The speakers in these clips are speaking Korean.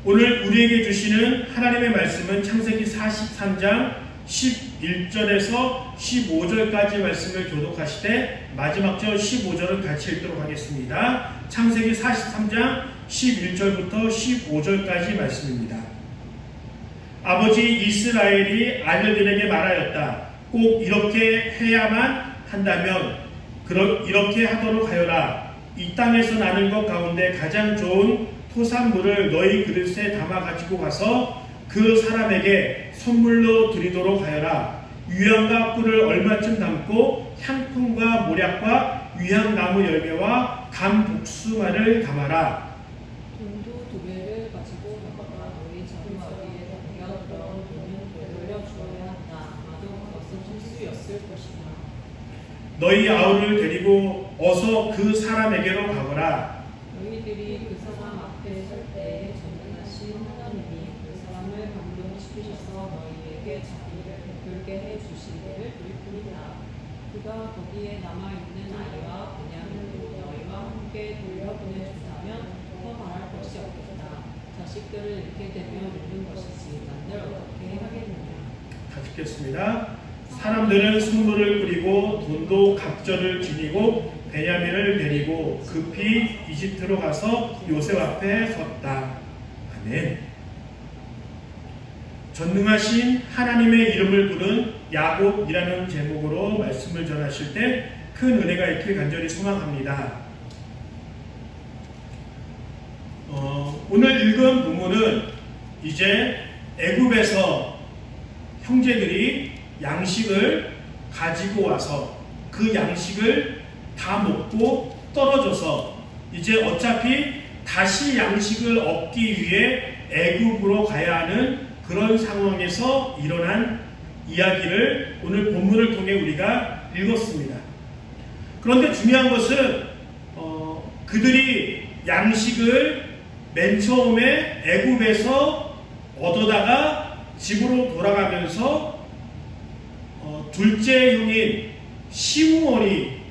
오늘 우리에게 주시는 하나님의 말씀은 창세기 43장 11절에서 15절까지 말씀을 교독하시되 마지막 절 15절을 같이 읽도록 하겠습니다. 창세기 43장 11절부터 15절까지 말씀입니다. 아버지 이스라엘이 아들들에게 말하였다. 꼭 이렇게 해야만 한다면 이렇게 하도록 하여라. 이 땅에서 나는 것 가운데 가장 좋은 토산물을 너희 그릇에 담아 가지고 가서 그 사람에게 선물로 드리도록 하여라. 유향과 꿀을 얼마쯤 담고 향품과 모략과 유향나무 열매와 감복숭아를 담아라. 돈도 2배를 가지고 나가라. 너희 자루마리에 담겨 그런 돈은 되돌려주어야 한다. 아마도 그것은 실수였을 것이다. 너희 아우를 데리고 어서 그 사람에게로 가거라. 너희들이 그 사람 앞에 설 때에 전능하신 하나님이 그 사람을 감동시키셔서 너희에게 자비를 베풀게 해주시기를 bil 뿐이다. 그가 거기에 남아있는 아이와 베냐민을 너희와 함께 돌려보내준다면 더 말할 것이 없겠다. 자식들을 잃게 되면 잃는 것이지 만들 어떻게 하겠느냐. 다 듣겠습니다. 사람들은 선물을 뿌리고 돈도 갑절을 지니고 베냐민을 데리고 급히 이집트로 가서 요셉 앞에 섰다. 아멘. 전능하신 하나님의 이름을 부른 야곱이라는 제목으로 말씀을 전하실 때 큰 은혜가 있길 간절히 소망합니다. 오늘 읽은 부분은 이제 애굽에서 형제들이 양식을 가지고 와서 그 양식을 다 먹고 떨어져서 이제 어차피 다시 양식을 얻기 위해 애굽으로 가야 하는 그런 상황에서 일어난 이야기를 오늘 본문을 통해 우리가 읽었습니다. 그런데 중요한 것은 그들이 양식을 맨 처음에 애굽에서 얻어다가 집으로 돌아가면서 둘째 형인 시므온이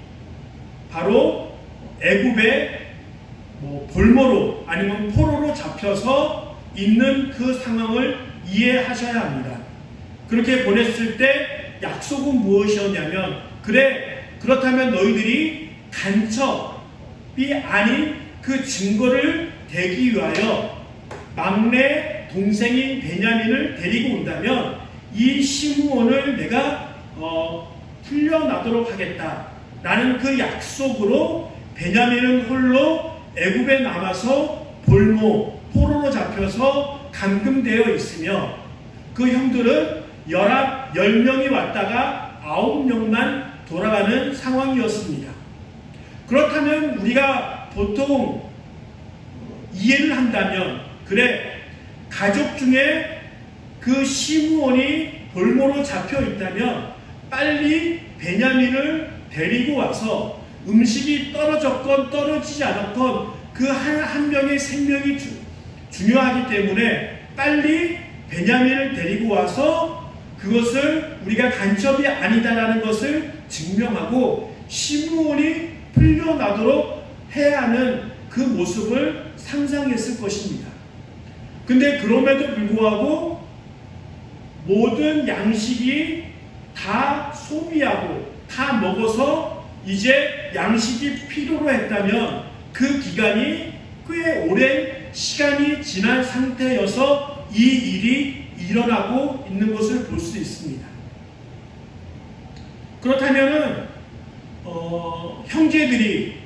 바로 애굽의 볼모로 아니면 포로로 잡혀서 있는 그 상황을 이해하셔야 합니다. 그렇게 보냈을 때 약속은 무엇이었냐면 그렇다면 너희들이 간첩이 아닌 그 증거를 대기 위하여 막내 동생인 베냐민을 데리고 온다면 이 시므온을 내가 풀려나도록 하겠다. 라는 그 약속으로 베냐민은 홀로 애굽에 남아서 포로로 잡혀서 감금되어 있으며 그 형들은 10명이 왔다가 9명만 돌아가는 상황이었습니다. 그렇다면 우리가 보통 이해를 한다면 가족 중에 그 시므온이 볼모로 잡혀 있다면 빨리 베냐민을 데리고 와서 음식이 떨어졌건 떨어지지 않았건 그 한 명의 생명이 중요하기 때문에 빨리 베냐민을 데리고 와서 그것을 우리가 간첩이 아니다라는 것을 증명하고 시므온이 풀려나도록 해야 하는 그 모습을 상상했을 것입니다. 근데 그럼에도 불구하고 모든 양식이 다 소비하고 다 먹어서 이제 양식이 필요로 했다면 그 기간이 꽤 오랜 시간이 지난 상태여서 이 일이 일어나고 있는 것을 볼 수 있습니다. 그렇다면은 형제들이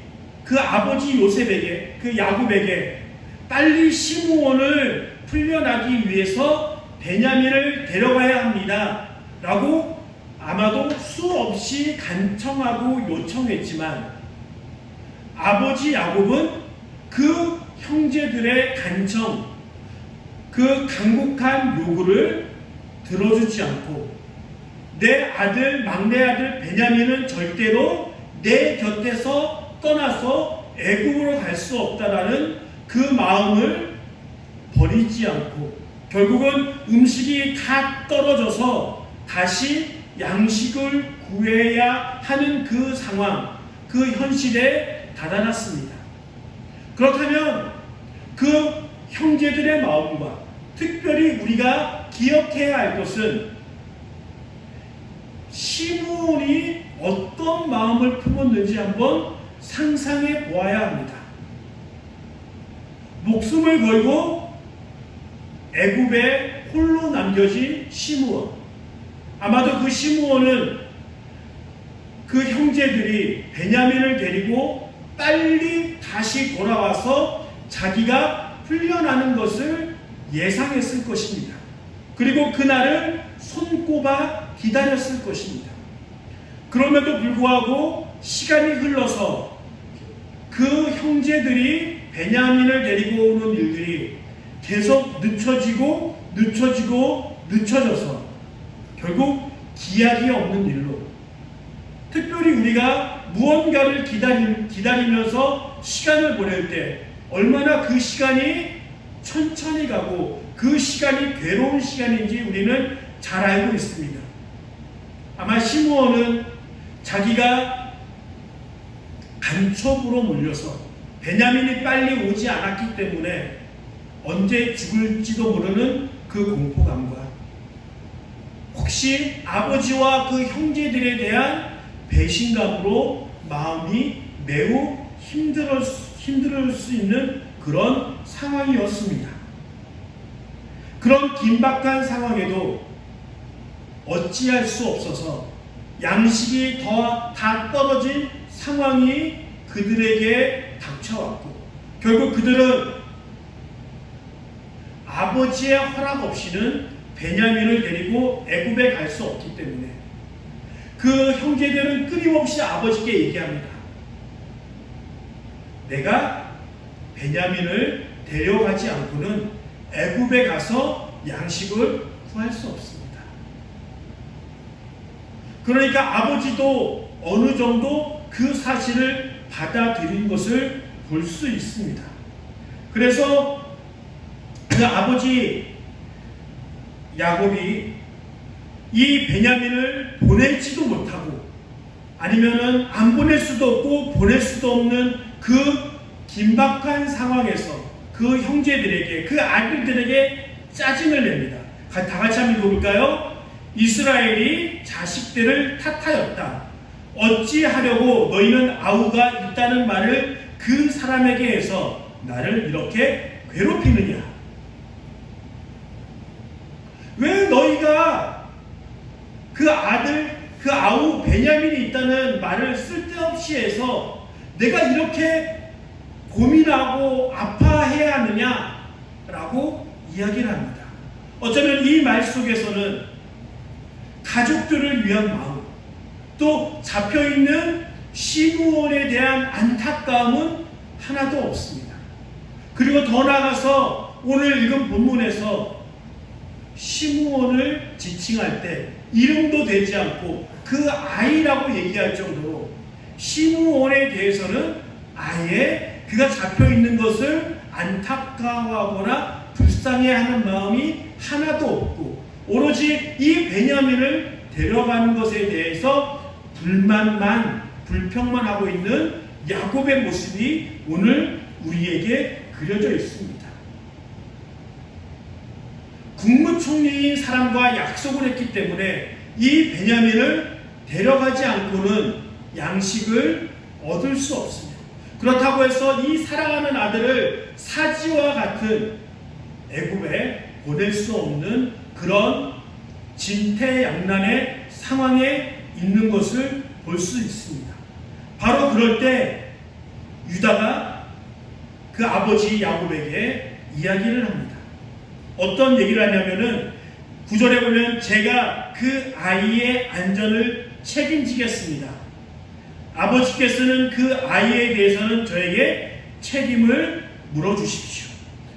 그 아버지 요셉에게 그 야곱에게 빨리 시므온을 풀려나기 위해서 베냐민을 데려가야 합니다 라고 아마도 수없이 간청하고 요청했지만 아버지 야곱은 그 형제들의 간청, 그 간곡한 요구를 들어주지 않고 내 막내 아들 베냐민은 절대로 내 곁에서 떠나서 애굽으로 갈 수 없다라는 그 마음을 버리지 않고 결국은 음식이 다 떨어져서 다시 양식을 구해야 하는 그 상황, 그 현실에 다다랐습니다. 그렇다면 그 형제들의 마음과 특별히 우리가 기억해야 할 것은 시므온이 어떤 마음을 품었는지 한번 상상해 보아야 합니다. 목숨을 걸고 애굽에 홀로 남겨진 시므온. 아마도 그 시므온은 그 형제들이 베냐민을 데리고 빨리 다시 돌아와서 자기가 풀려나는 것을 예상했을 것입니다. 그리고 그날을 손꼽아 기다렸을 것입니다. 그럼에도 불구하고 시간이 흘러서 그 형제들이 베냐민을 데리고 오는 일들이 계속 늦춰져서 결국 기약이 없는 일로, 특별히 우리가 무언가를 기다리면서 시간을 보낼 때 얼마나 그 시간이 천천히 가고 그 시간이 괴로운 시간인지 우리는 잘 알고 있습니다. 아마 시므온은 자기가 간첩으로 몰려서 베냐민이 빨리 오지 않았기 때문에 언제 죽을지도 모르는 그 공포감과 혹시 아버지와 그 형제들에 대한 배신감으로 마음이 매우 힘들 수 있는 그런 상황이었습니다. 그런 긴박한 상황에도 어찌할 수 없어서 양식이 다 떨어진 상황이 그들에게 닥쳐왔고, 결국 그들은 아버지의 허락 없이는 베냐민을 데리고 애굽에 갈 수 없기 때문에 그 형제들은 끊임없이 아버지께 얘기합니다. 내가 베냐민을 데려가지 않고는 애굽에 가서 양식을 구할 수 없습니다. 그러니까 아버지도 어느 정도 그 사실을 받아들인 것을 볼 수 있습니다. 그래서 그 아버지 야곱이 이 베냐민을 보낼지도 못하고 아니면은 안 보낼 수도 없고 보낼 수도 없는 그 긴박한 상황에서 그 형제들에게, 그 아들들에게 짜증을 냅니다. 다 같이 한번 읽어볼까요? 이스라엘이 자식들을 탓하였다. 어찌하려고 너희는 아우가 있다는 말을 그 사람에게 해서 나를 이렇게 괴롭히느냐? 왜 너희가 그 아우 베냐민이 있다는 말을 쓸데없이 해서 내가 이렇게 고민하고 아파해야 하느냐라고 이야기를 합니다. 어쩌면 이 말 속에서는 가족들을 위한 마음, 또 잡혀있는 시므온에 대한 안타까움은 하나도 없습니다. 그리고 더 나아가서 오늘 읽은 본문에서 시므온을 지칭할 때 이름도 되지 않고 그 아이라고 얘기할 정도로 시므온에 대해서는 아예 그가 잡혀있는 것을 안타까워하거나 불쌍해하는 마음이 하나도 없고 오로지 이 베냐민을 데려가는 것에 대해서 불평만 하고 있는 야곱의 모습이 오늘 우리에게 그려져 있습니다. 국무총리인 사람과 약속을 했기 때문에 이 베냐민을 데려가지 않고는 양식을 얻을 수 없습니다. 그렇다고 해서 이 사랑하는 아들을 사지와 같은 애굽에 보낼 수 없는 그런 진퇴양난의 상황에 있는 것을 볼 수 있습니다. 바로 그럴 때 유다가 그 아버지 야곱에게 이야기를 합니다. 어떤 얘기를 하냐면은 9절에 보면 제가 그 아이의 안전을 책임지겠습니다. 아버지께서는 그 아이에 대해서는 저에게 책임을 물어주십시오.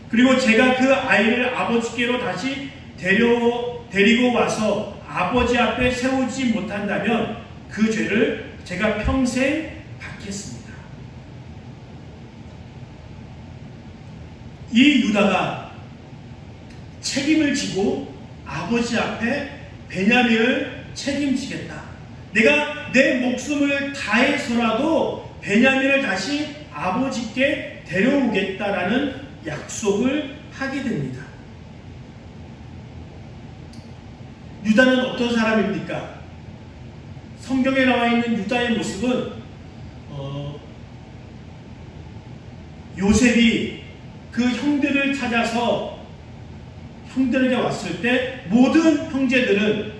그리고 제가 그 아이를 아버지께로 다시 데리고 와서 아버지 앞에 세우지 못한다면 그 죄를 제가 평생 받겠습니다. 이 유다가 책임을 지고 아버지 앞에 베냐민을 책임지겠다. 내가 내 목숨을 다해서라도 베냐민을 다시 아버지께 데려오겠다라는 약속을 하게 됩니다. 유다는 어떤 사람입니까? 성경에 나와 있는 유다의 모습은 요셉이 그 형들을 찾아서 형들에게 왔을 때 모든 형제들은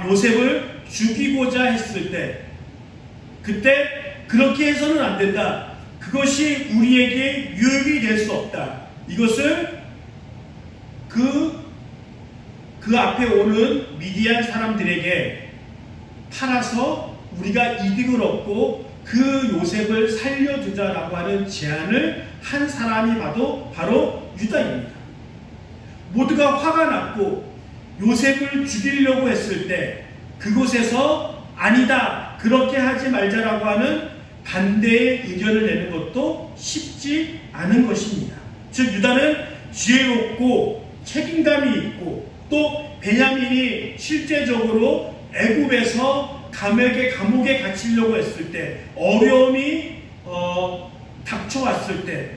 요셉을 죽이고자 했을 때 그때 그렇게 해서는 안 된다. 그것이 우리에게 유익이 될 수 없다. 이것을 그 앞에 오는 미디안 사람들에게 팔아서 우리가 이득을 얻고 그 요셉을 살려두자라고 하는 제안을 한 사람이 바로 유다입니다. 모두가 화가 났고 요셉을 죽이려고 했을 때 그곳에서 아니다, 그렇게 하지 말자라고 하는 반대의 의견을 내는 것도 쉽지 않은 것입니다. 즉 유다는 지혜롭고 책임감이 있고 또 베냐민이 실제적으로 애굽에서 감옥에 갇히려고 했을 때 어려움이 닥쳐왔을 때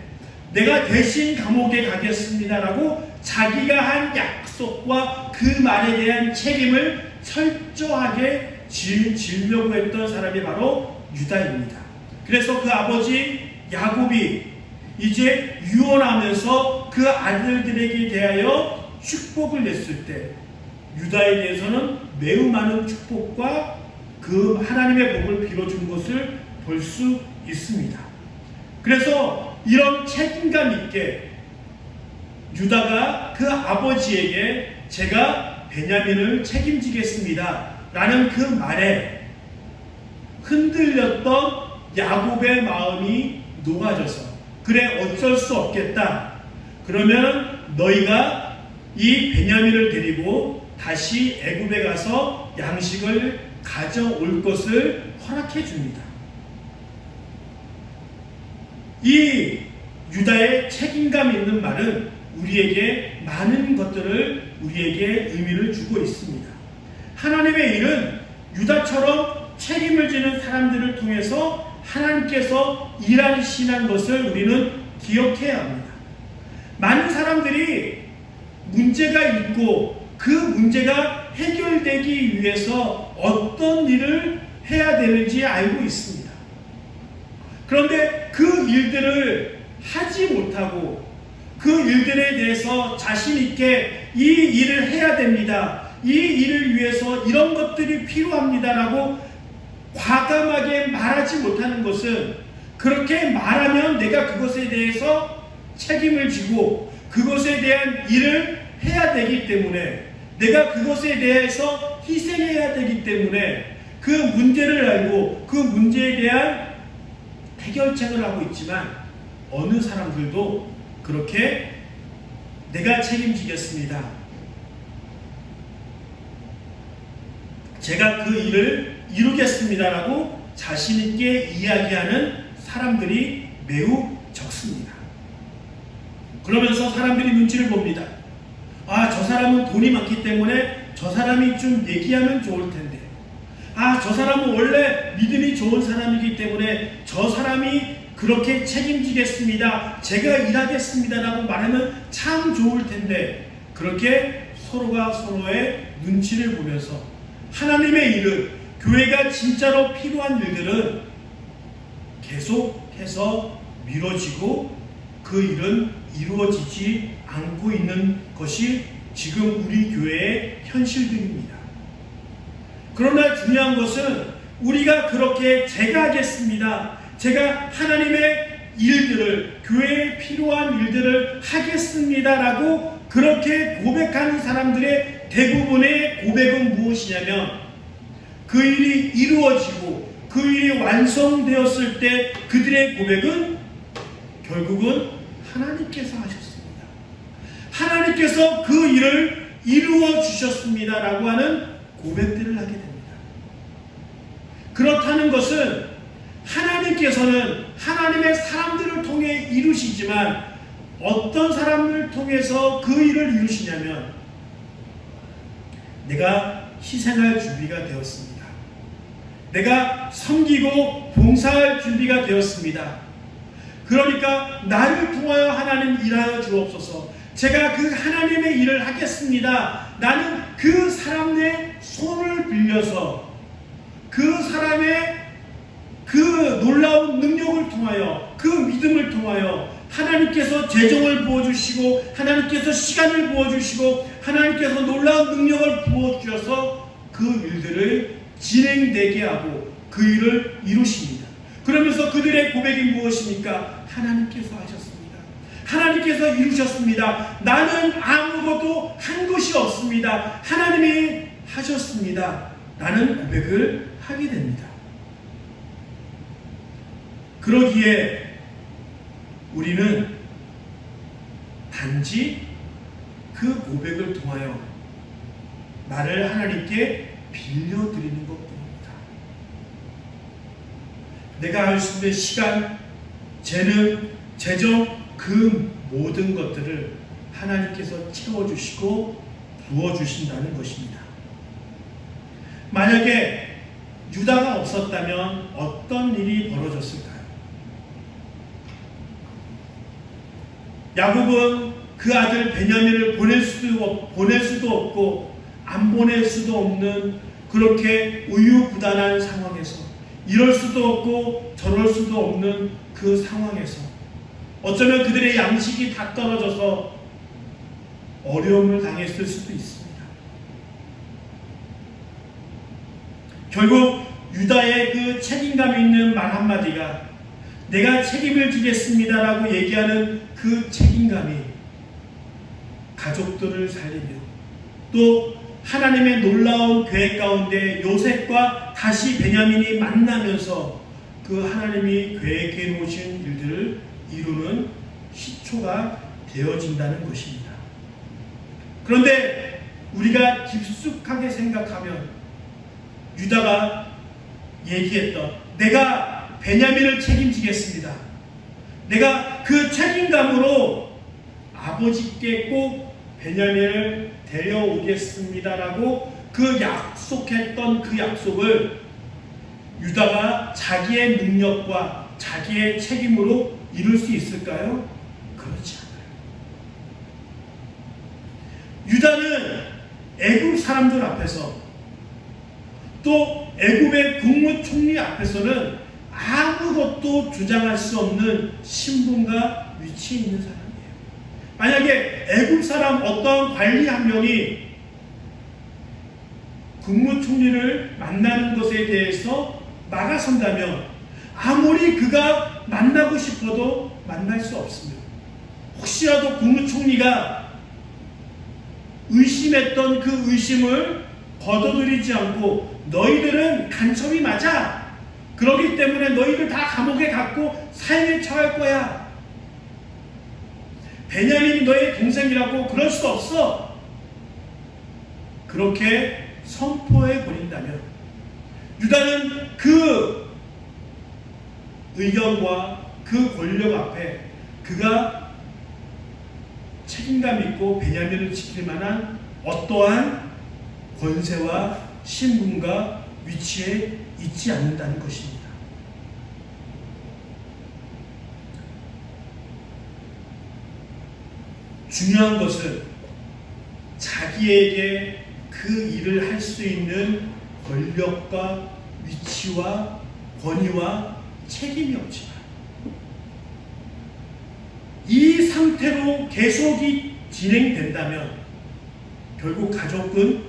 내가 대신 감옥에 가겠습니다라고 자기가 한 약속과 그 말에 대한 책임을 철저하게 지으려고 했던 사람이 바로 유다입니다. 그래서 그 아버지 야곱이 이제 유언하면서 그 아들들에게 대하여 축복을 냈을 때 유다에 대해서는 매우 많은 축복과 그 하나님의 복을 빌어준 것을 볼 수 있습니다. 그래서 이런 책임감 있게 유다가 그 아버지에게 제가 베냐민을 책임지겠습니다 라는 그 말에 흔들렸던 야곱의 마음이 녹아져서 그래 어쩔 수 없겠다. 그러면 너희가 이 베냐민을 데리고 다시 애굽에 가서 양식을 가져올 것을 허락해 줍니다. 이 유다의 책임감 있는 말은 우리에게 많은 것들을 우리에게 의미를 주고 있습니다. 하나님의 일은 유다처럼 책임을 지는 사람들을 통해서 하나님께서 일하시는 것을 우리는 기억해야 합니다. 많은 사람들이 문제가 있고 그 문제가 해결되기 위해서 어떤 일을 해야 되는지 알고 있습니다. 그런데 그 일들을 하지 못하고 그 일들에 대해서 자신 있게 이 일을 해야 됩니다. 이 일을 위해서 이런 것들이 필요합니다라고 과감하게 말하지 못하는 것은 그렇게 말하면 내가 그것에 대해서 책임을 지고 그것에 대한 일을 해야 되기 때문에 내가 그것에 대해서 희생해야 되기 때문에 그 문제를 알고 그 문제에 대한 해결책을 하고 있지만 어느 사람들도 그렇게 내가 책임지겠습니다. 제가 그 일을 이루겠습니다라고 자신있게 이야기하는 사람들이 매우 적습니다. 그러면서 사람들이 눈치를 봅니다. 아, 저 사람은 돈이 많기 때문에 저 사람이 좀 얘기하면 좋을 텐데. 아, 저 사람은 원래 믿음이 좋은 사람이기 때문에 저 사람이 그렇게 책임지겠습니다. 제가 일하겠습니다라고 말하면 참 좋을 텐데. 그렇게 서로가 서로의 눈치를 보면서 하나님의 일은 교회가 진짜로 필요한 일들은 계속해서 미뤄지고 그 일은 이루어지지 않고 있는 것이 지금 우리 교회의 현실들입니다. 그러나 중요한 것은 우리가 그렇게 제가 하겠습니다. 제가 하나님의 일들을 교회에 필요한 일들을 하겠습니다라고 그렇게 고백하는 사람들의 대부분의 고백은 무엇이냐면 그 일이 이루어지고 그 일이 완성되었을 때 그들의 고백은 결국은 하나님께서 하셨습니다. 하나님께서 그 일을 이루어 주셨습니다라고 하는 고백들을 하게 됩니다. 그렇다는 것은 하나님께서는 하나님의 사람들을 통해 이루시지만 어떤 사람을 통해서 그 일을 이루시냐면 내가 희생할 준비가 되었습니다. 내가 섬기고 봉사할 준비가 되었습니다. 그러니까 나를 통하여 하나님 일하여 주옵소서. 제가 그 하나님의 일을 하겠습니다. 나는 그 사람의 손을 빌려서 그 사람의 그 놀라운 능력을 통하여, 그 믿음을 통하여 하나님께서 재정을 부어주시고, 하나님께서 시간을 부어주시고, 하나님께서 놀라운 능력을 부어주셔서 그 일들을 진행되게 하고 그 일을 이루십니다. 그러면서 그들의 고백이 무엇입니까? 하나님께서 하셨습니다. 하나님께서 이루셨습니다. 나는 아무것도 한 것이 없습니다. 하나님이 하셨습니다. 라는 고백을 하게 됩니다. 그러기에 우리는 단지 그 고백을 통하여 나를 하나님께 빌려드리는 것뿐입니다. 내가 할 수 있는 시간, 재능, 재정, 그 모든 것들을 하나님께서 채워주시고 부어주신다는 것입니다. 만약에 유다가 없었다면 어떤 일이 벌어졌을까요? 야곱은 그 아들 베냐민을 보낼 수도 없고 안 보낼 수도 없는 그렇게 우유부단한 상황에서, 이럴 수도 없고 저럴 수도 없는 그 상황에서 어쩌면 그들의 양식이 다 떨어져서 어려움을 당했을 수도 있습니다. 결국 유다의 그 책임감 있는 말 한마디가, 내가 책임을 지겠습니다라고 얘기하는 그 책임감이 가족들을 살리며 또 하나님의 놀라운 계획 가운데 요셉과 다시 베냐민이 만나면서 그 하나님이 계획해 놓으신 일들을 이루는 시초가 되어진다는 것입니다. 그런데 우리가 깊숙하게 생각하면 유다가 얘기했던, 내가 베냐민을 책임지겠습니다. 내가 그 책임감으로 아버지께 꼭 베냐민을 데려오겠습니다라고 그 약속했던 그 약속을 유다가 자기의 능력과 자기의 책임으로 이룰 수 있을까요? 그렇지 않아요. 유다는 애굽 사람들 앞에서 또 애굽의 국무총리 앞에서는 아무것도 주장할 수 없는 신분과 위치에 있는 사람이에요. 만약에 애굽 사람 어떤 관리 한 명이 국무총리를 만나는 것에 대해서 막아선다면 아무리 그가 만나고 싶어도 만날 수 없습니다. 혹시라도 국무총리가 의심했던 그 의심을 거둬들이지 않고, 너희들은 간첩이 맞아, 그러기 때문에 너희들 다 감옥에 갔고 사형에 처할 거야, 베냐민이 너의 동생이라고 그럴 수 없어, 그렇게 선포해 버린다면 유다는 그 의견과 그 권력 앞에 그가 책임감 있고 베냐민을 지킬 만한 어떠한 권세와 신분과 위치에 있지 않는다는 것입니다. 중요한 것은 자기에게 그 일을 할 수 있는 권력과 위치와 권위와 책임이 없지만 이 상태로 계속이 진행된다면 결국 가족은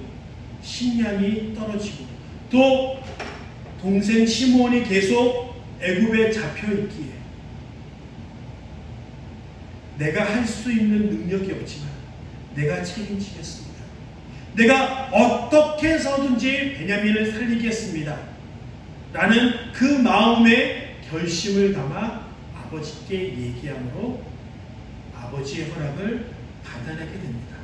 식량이 떨어지고 또 동생 시므온이 계속 애굽에 잡혀 있기에 내가 할 수 있는 능력이 없지만 내가 책임지겠습니다. 내가 어떻게 해서든지 베냐민을 살리겠습니다. 라는 그 마음의 결심을 담아 아버지께 얘기함으로 아버지의 허락을 받아내게 됩니다.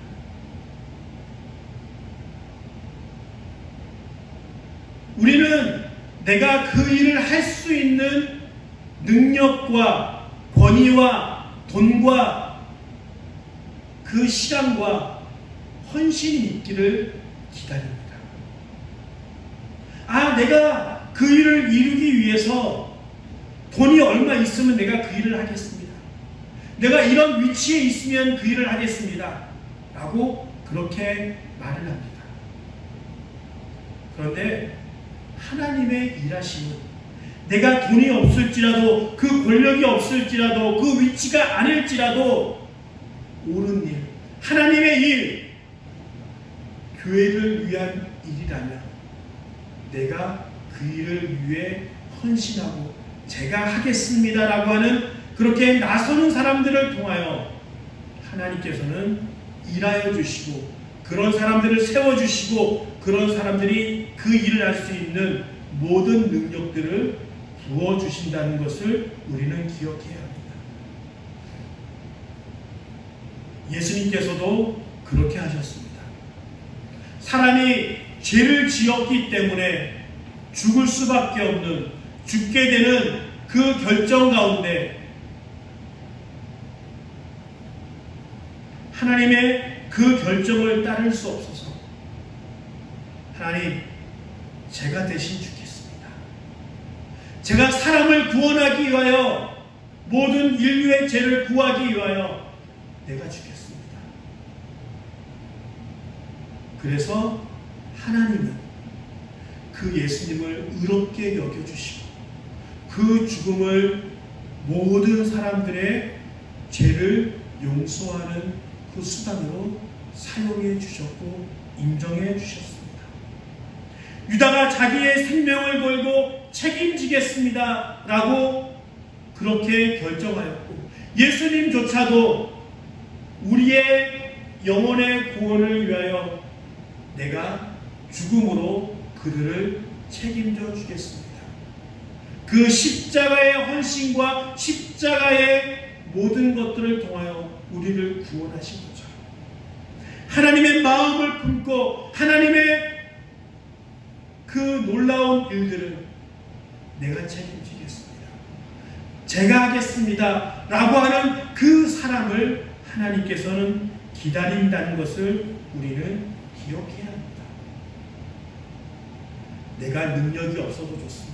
우리는 내가 그 일을 할 수 있는 능력과 권위와 돈과 그 시간과 헌신이 있기를 기다립니다. 내가 그 일을 이루기 위해서 돈이 얼마 있으면 내가 그 일을 하겠습니다. 내가 이런 위치에 있으면 그 일을 하겠습니다. 라고 그렇게 말을 합니다. 그런데 하나님의 일하심은 내가 돈이 없을지라도 그 권력이 없을지라도 그 위치가 아닐지라도 옳은 일, 하나님의 일, 교회를 위한 일이라면 내가 그 일을 위해 헌신하고 제가 하겠습니다라고 하는 그렇게 나서는 사람들을 통하여 하나님께서는 일하여 주시고 그런 사람들을 세워주시고 그런 사람들이 그 일을 할 수 있는 모든 능력들을 부어주신다는 것을 우리는 기억해야 합니다. 예수님께서도 그렇게 하셨습니다. 사람이 죄를 지었기 때문에 죽을 수밖에 없는, 죽게 되는 그 결정 가운데 하나님의 그 결정을 따를 수 없어서 하나님, 제가 대신 죽겠습니다. 제가 사람을 구원하기 위하여, 모든 인류의 죄를 구하기 위하여 내가 죽겠습니다. 그래서 하나님은 그 예수님을 의롭게 여겨주시고 그 죽음을 모든 사람들의 죄를 용서하는 그 수단으로 사용해 주셨고 인정해 주셨습니다. 유다가 자기의 생명을 걸고 책임지겠습니다 라고 그렇게 결정하였고, 예수님조차도 우리의 영혼의 구원을 위하여 내가 죽음으로 그들을 책임져 주겠습니다. 그 십자가의 헌신과 십자가의 모든 것들을 통하여 우리를 구원하신 거죠. 하나님의 마음을 품고 하나님의 그 놀라운 일들을 내가 책임지겠습니다, 제가 하겠습니다 라고 하는 그 사람을 하나님께서는 기다린다는 것을 우리는 기억해야 합니다. 내가 능력이 없어도 좋습니다.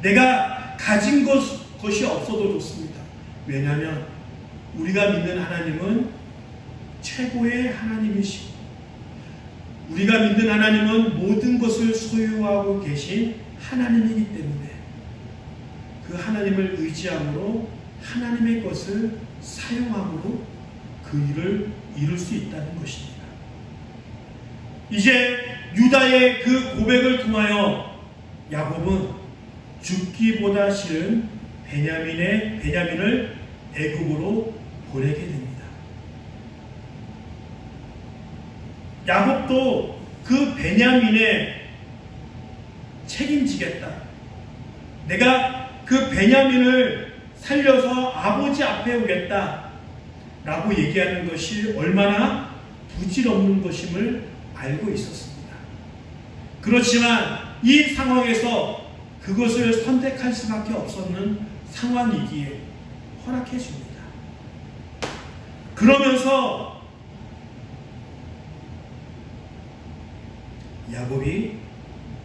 내가 가진 것이 없어도 좋습니다. 왜냐하면 우리가 믿는 하나님은 최고의 하나님이시고 우리가 믿는 하나님은 모든 것을 소유하고 계신 하나님이기 때문에 그 하나님을 의지함으로 하나님의 것을 사용함으로 그 일을 이룰 수 있다는 것입니다. 이제 유다의 그 고백을 통하여 야곱은 죽기보다 싫은 베냐민을 애굽으로 보내게 됩니다. 야곱도 그 베냐민에 책임지겠다, 내가 그 베냐민을 살려서 아버지 앞에 오겠다 라고 얘기하는 것이 얼마나 부질없는 것임을 알고 있었습니다. 그렇지만 이 상황에서 그것을 선택할 수밖에 없었는 상황이기에 허락해 줍니다. 그러면서 야곱이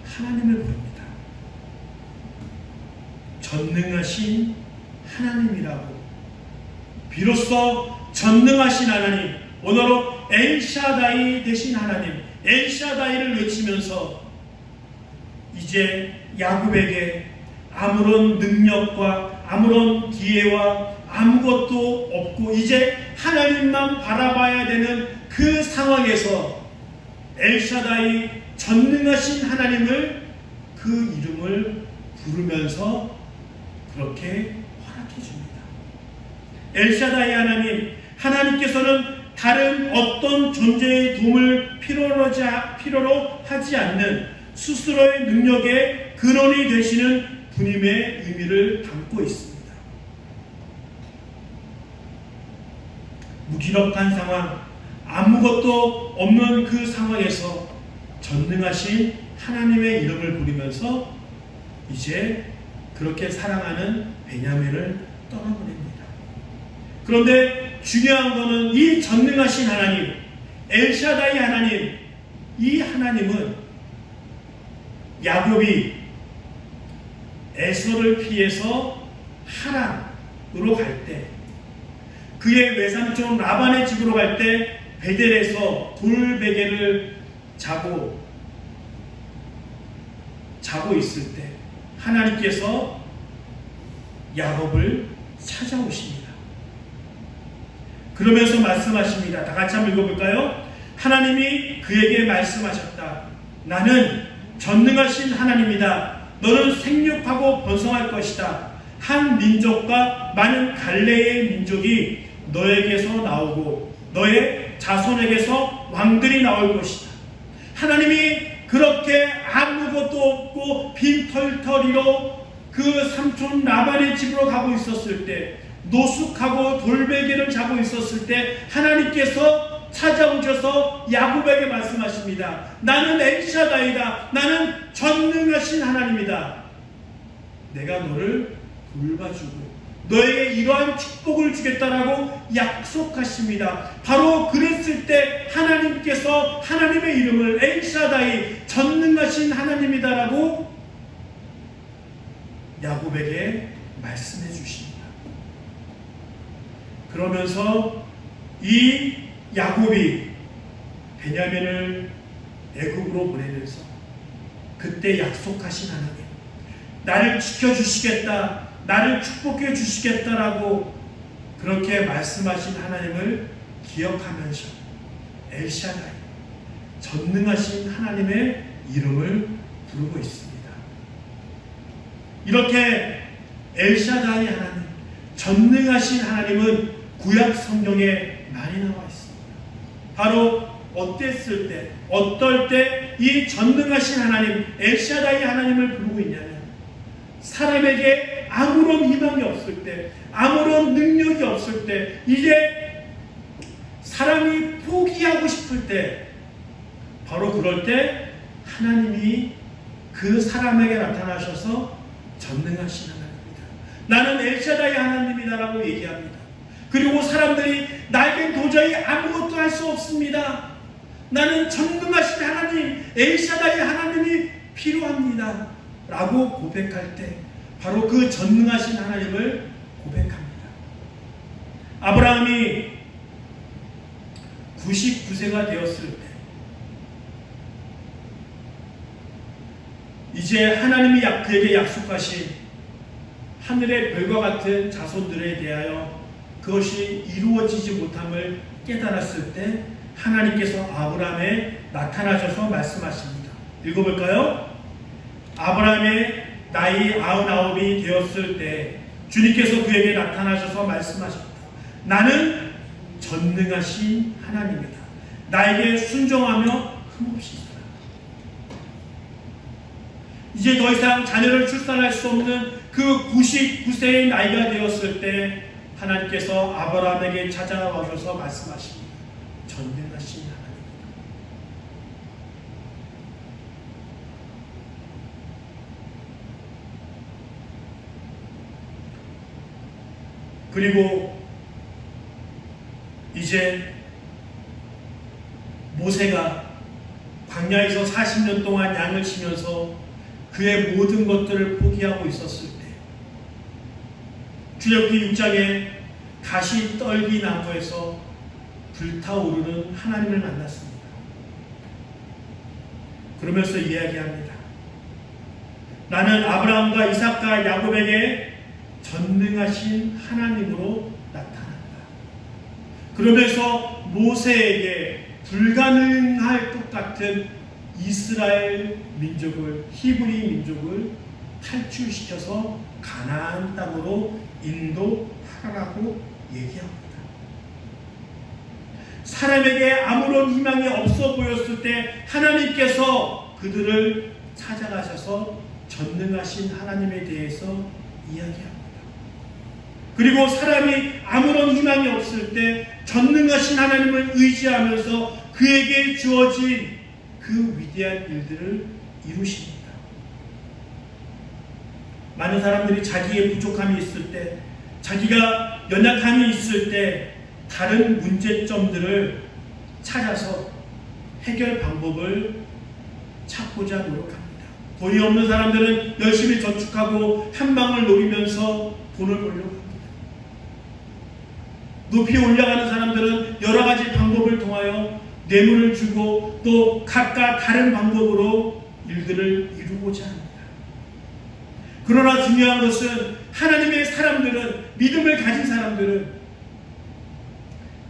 하나님을 부릅니다. 전능하신 하나님이라고, 비로소 전능하신 하나님, 오늘로 엘샤다이 되신 하나님, 엘샤다이를 외치면서 이제 야곱에게 아무런 능력과 아무런 기회와 아무것도 없고 이제 하나님만 바라봐야 되는 그 상황에서 엘샤다이, 전능하신 하나님을, 그 이름을 부르면서 그렇게 허락해 줍니다. 엘샤다이 하나님, 하나님께서는 다른 어떤 존재의 도움을 필요로 하지 않는 스스로의 능력의 근원이 되시는 분임의 의미를 담고 있습니다. 무기력한 상황, 아무것도 없는 그 상황에서 전능하신 하나님의 이름을 부르면서 이제 그렇게 사랑하는 베냐민을 떠나보냅니다. 그런데 중요한 것은 이 전능하신 하나님, 엘샤다이 하나님, 이 하나님은 야곱이 에서를 피해서 하란으로 갈 때, 그의 외삼촌 라반의 집으로 갈 때 베델에서 돌베개를 자고 있을 때 하나님께서 야곱을 찾아오십니다. 그러면서 말씀하십니다. 다 같이 한번 읽어볼까요? 하나님이 그에게 말씀하셨다. 나는 전능하신 하나님이다. 너는 생육하고 번성할 것이다. 한 민족과 많은 갈대의 민족이 너에게서 나오고 너의 자손에게서 왕들이 나올 것이다. 하나님이 그렇게 아무것도 없고 빈털터리로 그 삼촌 라반의 집으로 가고 있었을 때, 노숙하고 돌베개를 자고 있었을 때 하나님께서 찾아오셔서 야곱에게 말씀하십니다. 나는 엘샤다이다. 나는 전능하신 하나님이다. 내가 너를 돌봐주고 너에게 이러한 축복을 주겠다라고 약속하십니다. 바로 그랬을 때 하나님께서 하나님의 이름을 엘샤다이, 전능하신 하나님이다라고 야곱에게 말씀해 주십니다. 그러면서 이 야곱이 베냐민을 애굽으로 보내면서 그때 약속하신 하나님, 나를 지켜주시겠다, 나를 축복해 주시겠다라고 그렇게 말씀하신 하나님을 기억하면서 엘샤다이, 전능하신 하나님의 이름을 부르고 있습니다. 이렇게 엘샤다이 하나님, 전능하신 하나님은 구약 성경에 많이 나와 있습니다. 바로 어땠을 때, 어떨 때 이 전능하신 하나님, 엘샤다이 하나님을 부르고 있냐면, 사람에게 아무런 희망이 없을 때, 아무런 능력이 없을 때, 이제 사람이 포기하고 싶을 때, 바로 그럴 때 하나님이 그 사람에게 나타나셔서 전능하신 하나님입니다. 나는 엘샤다이 하나님이다라고 얘기합니다. 그리고 사람들이 나에겐 도저히 아무것도 할 수 없습니다. 나는 전능하신 하나님, 엘샤다이 하나님이 필요합니다. 라고 고백할 때 바로 그 전능하신 하나님을 고백합니다. 아브라함이 99세가 되었을 때 이제 하나님이 그에게 약속하신 하늘의 별과 같은 자손들에 대하여 그것이 이루어지지 못함을 깨달았을 때 하나님께서 아브라함에 나타나셔서 말씀하십니다. 읽어볼까요? 아브라함의 나이 99이 되었을 때 주님께서 그에게 나타나셔서 말씀하셨다. 나는 전능하신 하나님이다. 나에게 순종하며 흠없이 살아. 이제 더 이상 자녀를 출산할 수 없는 그 99세의 나이가 되었을 때 하나님께서 아브라함에게 찾아와셔서 말씀하십니다. 전능하신 하나님입니다. 그리고 이제 모세가 광야에서 40년 동안 양을 치면서 그의 모든 것들을 포기하고 있었을 때 출애굽기 6장에 가시 떨기 나무에서 불타오르는 하나님을 만났습니다. 그러면서 이야기합니다. 나는 아브라함과 이삭과 야곱에게 전능하신 하나님으로 나타난다. 그러면서 모세에게 불가능할 것 같은 이스라엘 민족을, 히브리 민족을 탈출시켜서 가나안 땅으로 인도하라고 얘기합니다. 사람에게 아무런 희망이 없어 보였을 때 하나님께서 그들을 찾아가셔서 전능하신 하나님에 대해서 이야기합니다. 그리고 사람이 아무런 희망이 없을 때 전능하신 하나님을 의지하면서 그에게 주어진 그 위대한 일들을 이루십니다. 많은 사람들이 자기의 부족함이 있을 때, 자기가 연약함이 있을 때 다른 문제점들을 찾아서 해결 방법을 찾고자 노력합니다. 돈이 없는 사람들은 열심히 저축하고 한 방을 노리면서 돈을 벌려고 합니다. 높이 올라가는 사람들은 여러 가지 방법을 통하여 뇌물을 주고 또 각각 다른 방법으로 일들을 이루고자 합니다. 그러나 중요한 것은 하나님의 사람들은, 믿음을 가진 사람들은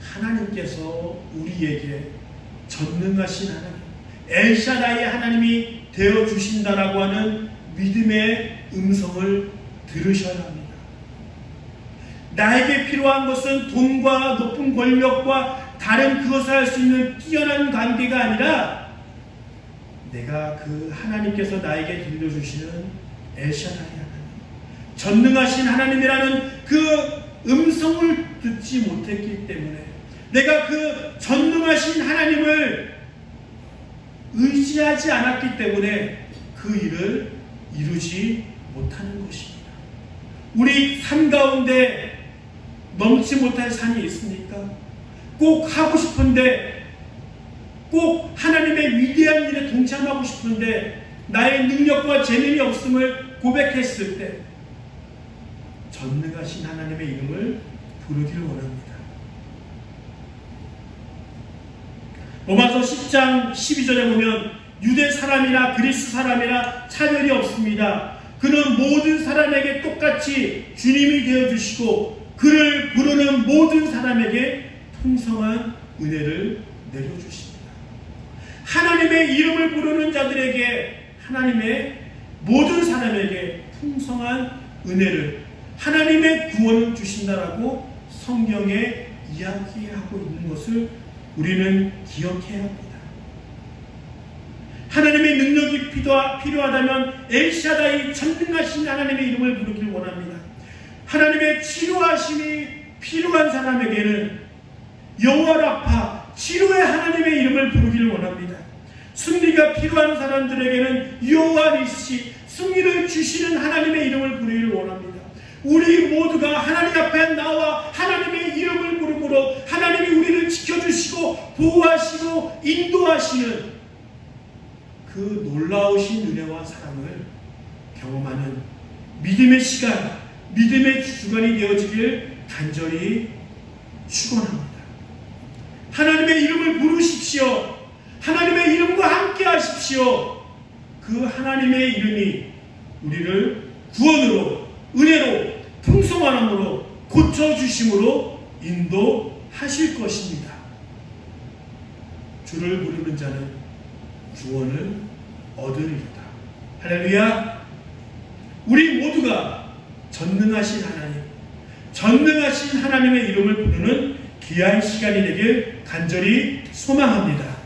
하나님께서 우리에게 전능하신 하나님, 엘샤다이 하나님이 되어주신다라고 하는 믿음의 음성을 들으셔야 합니다. 나에게 필요한 것은 돈과 높은 권력과 다른 그것을 할 수 있는 뛰어난 관계가 아니라 내가 그 하나님께서 나에게 들려주시는 엘샤다이 하나님, 전능하신 하나님이라는 그 음성을 듣지 못했기 때문에, 내가 그 전능하신 하나님을 의지하지 않았기 때문에 그 일을 이루지 못하는 것입니다. 우리 산 가운데 넘지 못할 산이 있습니까? 꼭 하고 싶은데, 꼭 하나님의 위대한 일에 동참하고 싶은데 나의 능력과 재능이 없음을 고백했을 때 전능하신 하나님의 이름을 부르기를 원합니다. 로마서 10장 12절에 보면 유대 사람이나 그리스 사람이나 차별이 없습니다. 그는 모든 사람에게 똑같이 주님이 되어주시고 그를 부르는 모든 사람에게 풍성한 은혜를 내려주십니다. 하나님의 이름을 부르는 자들에게, 하나님의 모든 사람에게 풍성한 은혜를, 하나님의 구원을 주신다라고 성경에 이야기하고 있는 것을 우리는 기억해야 합니다. 하나님의 능력이 필요하다면 엘샤다이, 전능하신 하나님의 이름을 부르기를 원합니다. 하나님의 치료하심이 필요한 사람에게는 여호와 라파, 치료의 하나님의 이름을 부르기를 원합니다. 승리가 필요한 사람들에게는 여호와 니시, 승리를 주시는 하나님의 이름을 부르기를 원합니다. 우리 모두가 하나님 앞에 나와 하나님의 이름을 부르므로 하나님이 우리를 지켜주시고 보호하시고 인도하시는 그 놀라우신 은혜와 사랑을 경험하는 믿음의 시간, 믿음의 주간이 되어지길 간절히 축원합니다. 하나님의 이름을 부르십시오. 하나님의 이름과 함께 하십시오. 그 하나님의 이름이 우리를 구원으로, 은혜로, 풍성함으로, 고쳐주심으로 인도하실 것입니다. 주를 부르는 자는 구원을 얻으리로다. 할렐루야. 우리 모두가 전능하신 하나님, 전능하신 하나님의 이름을 부르는 귀한 시간이 되길 간절히 소망합니다.